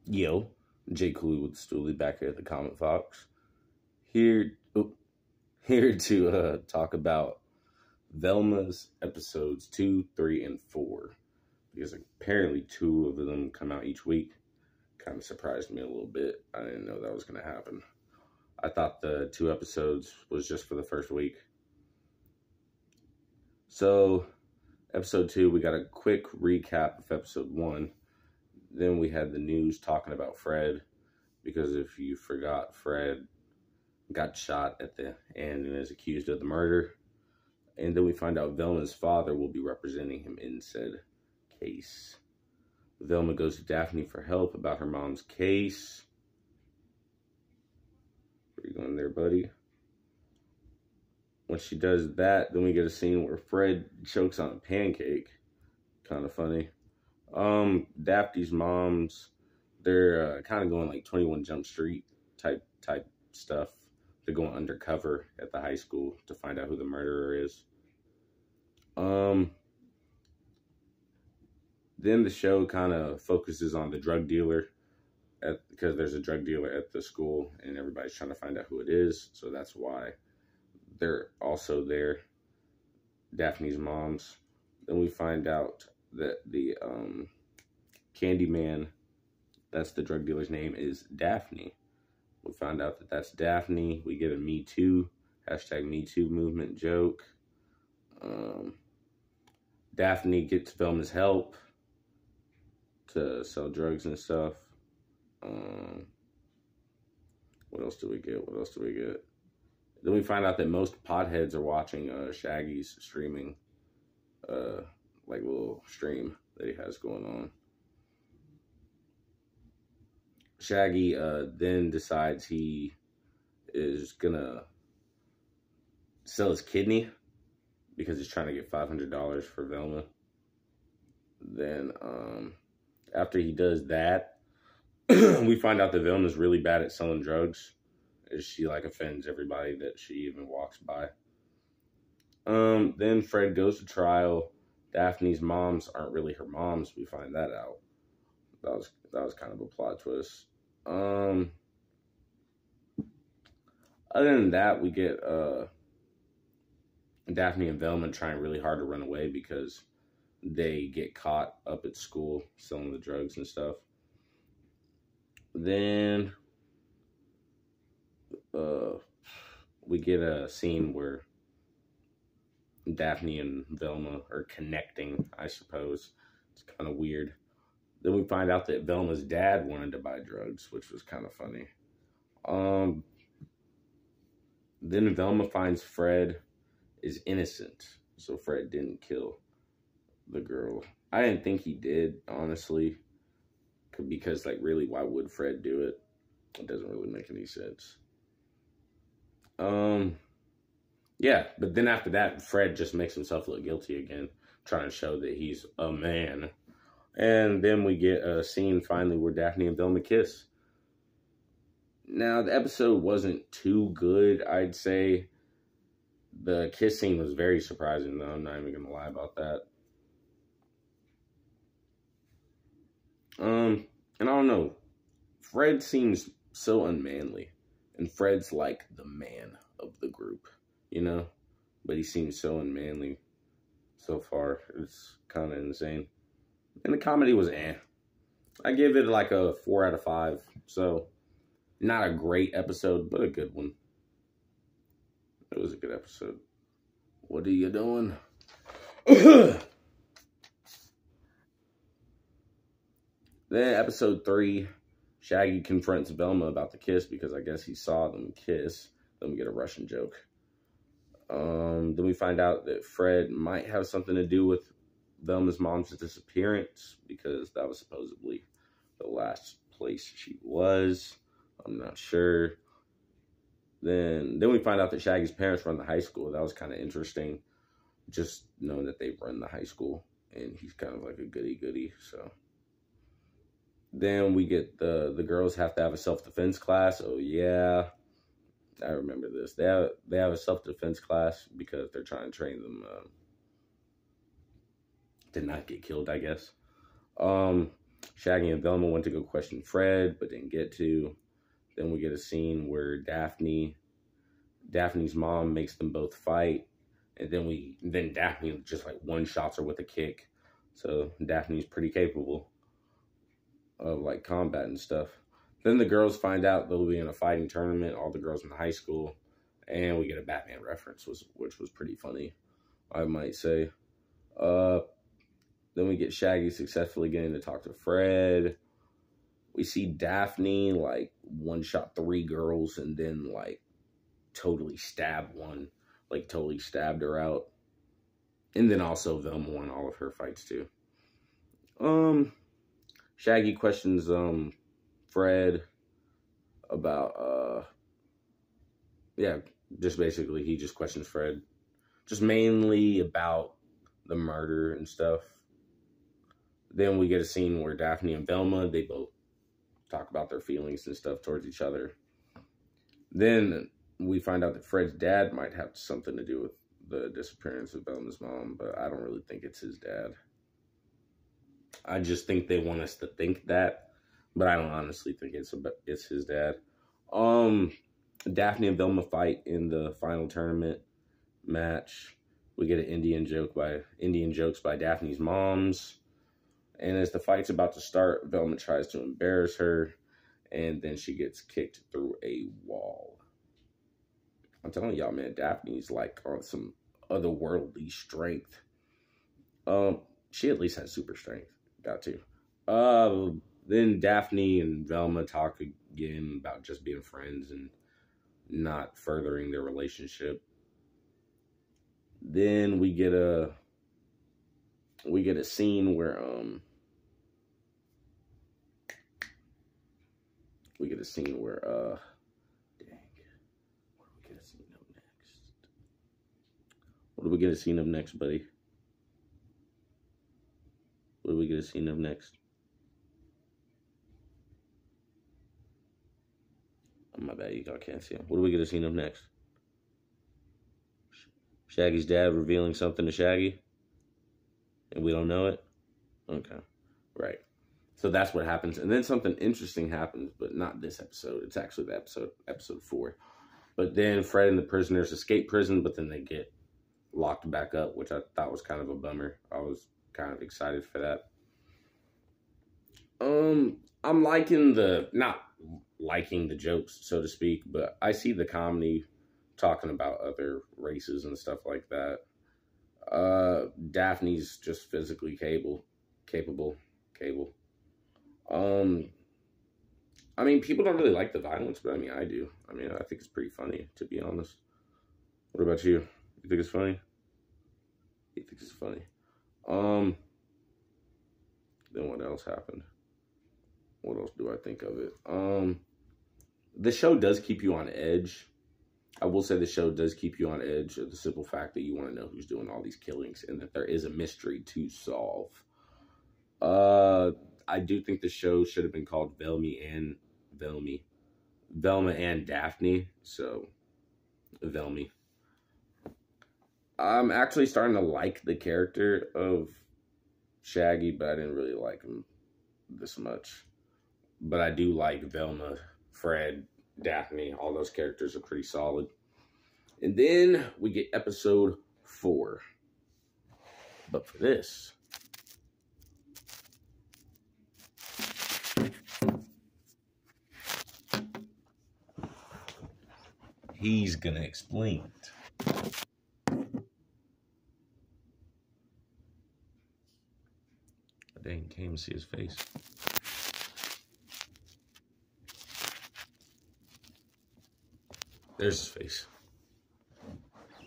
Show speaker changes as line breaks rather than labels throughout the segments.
Yo, Jay Cooley with Stoolie back here at the Comic Fox. Here, here to talk about Velma's episodes 2, 3, and 4. Because apparently 2 of them come out each week. Kind of surprised me a little bit. I didn't know that was going to happen. I thought the 2 episodes was just for the first week. So, episode 2, we got a quick recap of episode 1. Then we had the news talking about Fred, because if you forgot, Fred got shot at the end and is accused of the murder. And then we find out Velma's father will be representing him in said case. Velma goes to Daphne for help about her mom's case. Where you going there, buddy? When she does that, then we get a scene where Fred chokes on a pancake. Kind of funny. Daphne's moms, they're kind of going like 21 Jump Street type stuff. They're going undercover at the high school to find out who the murderer is. Then the show kind of focuses on the drug dealer, because there's a drug dealer at the school and everybody's trying to find out who it is. So that's why they're also there, Daphne's moms. Then we find out that the Candyman, that's the drug dealer's name, is Daphne. We found out that that's Daphne. We get a Me Too, #MeToo movement joke. Daphne gets Velma's help to sell drugs and stuff. What else do we get? Then we find out that most potheads are watching Shaggy's streaming, like little stream that he has going on. Shaggy then decides he is gonna sell his kidney because he's trying to get $500 for Velma. Then after he does that, we find out that Velma's really bad at selling drugs. She like offends everybody that she even walks by. Then Fred goes to trial. Daphne's moms aren't really her moms. We find that out. That was kind of a plot twist. Other than that, we get Daphne and Velma trying really hard to run away because they get caught up at school selling the drugs and stuff. Then we get a scene where Daphne and Velma are connecting, I suppose. It's kind of weird. Then we find out that Velma's dad wanted to buy drugs, which was kind of funny. Then Velma finds Fred is innocent, so Fred didn't kill the girl. I didn't think he did, honestly, because, like, really, why would Fred do it? It doesn't really make any sense. Yeah, but then after that, Fred just makes himself look guilty again, trying to show that he's a man. And then we get a scene finally where Daphne and Velma kiss. Now, the episode wasn't too good, I'd say. The kiss scene was very surprising, though. I'm not even going to lie about that. And I don't know. Fred seems so unmanly. And Fred's like the man of the group, you know? But he seems so unmanly so far. It's kind of insane. And the comedy was I give it like a 4 out of 5. So, not a great episode, but a good one. It was a good episode. What are you doing? Then episode 3, Shaggy confronts Velma about the kiss because I guess he saw them kiss. Then we get a Russian joke. Then we find out that Fred might have something to do with Velma's mom's disappearance because that was supposedly the last place she was. I'm not sure. Then we find out that Shaggy's parents run the high school. That was kind of interesting. Just knowing that they run the high school and he's kind of like a goody-goody, so. Then we get the girls have to have a self-defense class. Oh, yeah. I remember this. They have a self-defense class because they're trying to train them to not get killed, I guess. Shaggy and Velma went to go question Fred, but didn't get to. Then we get a scene where Daphne's mom makes them both fight, and then Daphne just like one-shots her with a kick. So Daphne's pretty capable of like combat and stuff. Then the girls find out they'll be in a fighting tournament, all the girls in the high school, and we get a Batman reference, which was pretty funny, I might say. Then we get Shaggy successfully getting to talk to Fred. We see Daphne like one-shot 3 girls and then like totally stab one, like totally stabbed her out. And then also Velma won all of her fights too. Shaggy questions Fred about just basically he just questions Fred just mainly about the murder and stuff. Then we get a scene where Daphne and Velma, they both talk about their feelings and stuff towards each other. Then we find out that Fred's dad might have something to do with the disappearance of Velma's mom, but I don't really think it's his dad. I just think they want us to think that, but I don't honestly think it's his dad. Daphne and Velma fight in the final tournament match. We get an Indian jokes by Daphne's moms. And as the fight's about to start, Velma tries to embarrass her, and then she gets kicked through a wall. I'm telling y'all, man, Daphne's like on some otherworldly strength. She at least has super strength. Got to. Then Daphne and Velma talk again about just being friends and not furthering their relationship. Then we get a scene where what do we get a scene of next, buddy? What do we get a scene of next? Oh, my bad, I can't see him. What do we get a scene of next? Shaggy's dad revealing something to Shaggy? And we don't know it? Okay. Right. So that's what happens. And then something interesting happens, but not this episode. It's actually the episode 4. But then Fred and the prisoners escape prison, but then they get locked back up, which I thought was kind of a bummer. I was kind of excited for that. I'm not liking the jokes, so to speak, but I see the comedy talking about other races and stuff like that. Daphne's just physically capable. I mean, people don't really like the violence, but I mean, I do. I mean, I think it's pretty funny, to be honest. What about you? You think it's funny? He thinks it's funny. Then what else happened? What else do I think of it? The show does keep you on edge. I will say the show does keep you on edge of the simple fact that you want to know who's doing all these killings and that there is a mystery to solve. I do think the show should have been called Velma and Daphne. So, Velma. I'm actually starting to like the character of Shaggy, but I didn't really like him this much. But I do like Velma, Fred, Daphne. All those characters are pretty solid. And then we get episode 4. But for this, he's gonna explain it. I dang, can't even see his face. There's his face.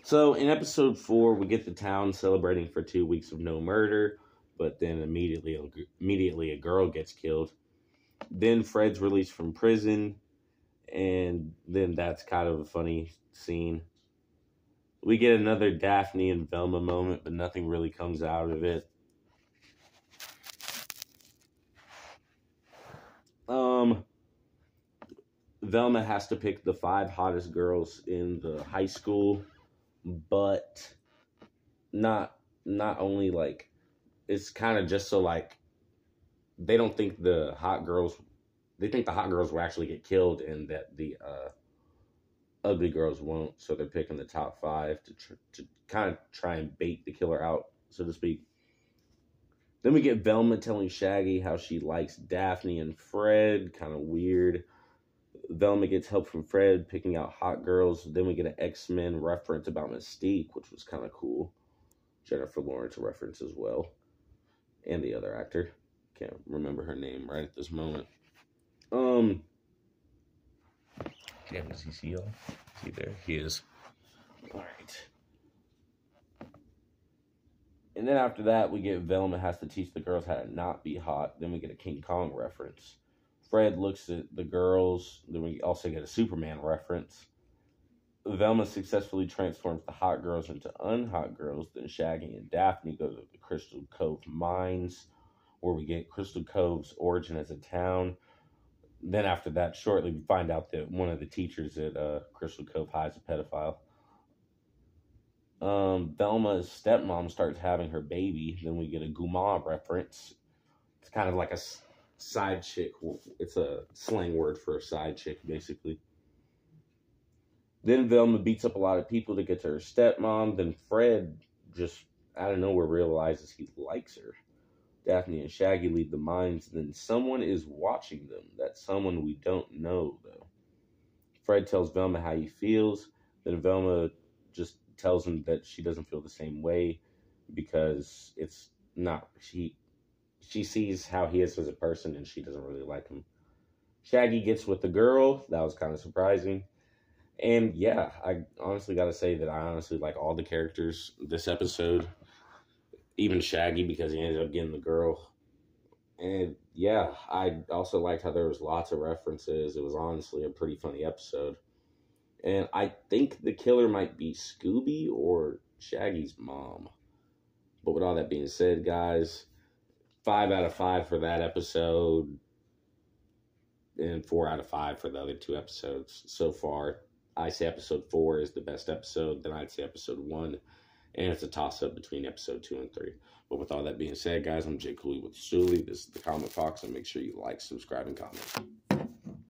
So in episode 4, we get the town celebrating for 2 weeks of no murder, but then immediately a girl gets killed. Then Fred's released from prison, and then that's kind of a funny scene. We get another Daphne and Velma moment, but nothing really comes out of it. Velma has to pick the 5 hottest girls in the high school, but not only like, it's kind of just so like they don't think the hot girls, they think the hot girls will actually get killed and that the ugly girls won't. So they're picking the top 5 to kind of try and bait the killer out, so to speak. Then we get Velma telling Shaggy how she likes Daphne and Fred. Kind of weird. Velma gets help from Fred picking out hot girls. Then we get an X-Men reference about Mystique, which was kind of cool. Jennifer Lawrence reference as well. And the other actor. Can't remember her name right at this moment. Damn, is he see y'all? Is he there? He is. Alright. And then after that, we get Velma has to teach the girls how to not be hot. Then we get a King Kong reference. Fred looks at the girls. Then we also get a Superman reference. Velma successfully transforms the hot girls into unhot girls. Then Shaggy and Daphne go to the Crystal Cove mines, where we get Crystal Cove's origin as a town. Then after that, shortly, we find out that one of the teachers at Crystal Cove High is a pedophile. Velma's stepmom starts having her baby. Then we get a Guma reference. It's kind of like a side chick. It's a slang word for a side chick, basically. Then Velma beats up a lot of people to get to her stepmom. Then Fred just out of nowhere realizes he likes her. Daphne and Shaggy leave the mines. Then someone is watching them. That someone we don't know, though. Fred tells Velma how he feels. Then Velma just tells him that she doesn't feel the same way because it's not, she sees how he is as a person and she doesn't really like him. Shaggy gets with the girl. That was kind of surprising. And yeah, I honestly got to say that I honestly like all the characters this episode. Even Shaggy, because he ended up getting the girl. And yeah, I also liked how there was lots of references. It was honestly a pretty funny episode. And I think the killer might be Scooby or Shaggy's mom. But with all that being said, guys, 5 out of 5 for that episode. And 4 out of 5 for the other 2 episodes so far. I say episode 4 is the best episode. Then I'd say episode 1. And it's a toss-up between episode 2 and 3. But with all that being said, guys, I'm Jay Cooley with Sully. This is the Comic Fox. And make sure you like, subscribe, and comment.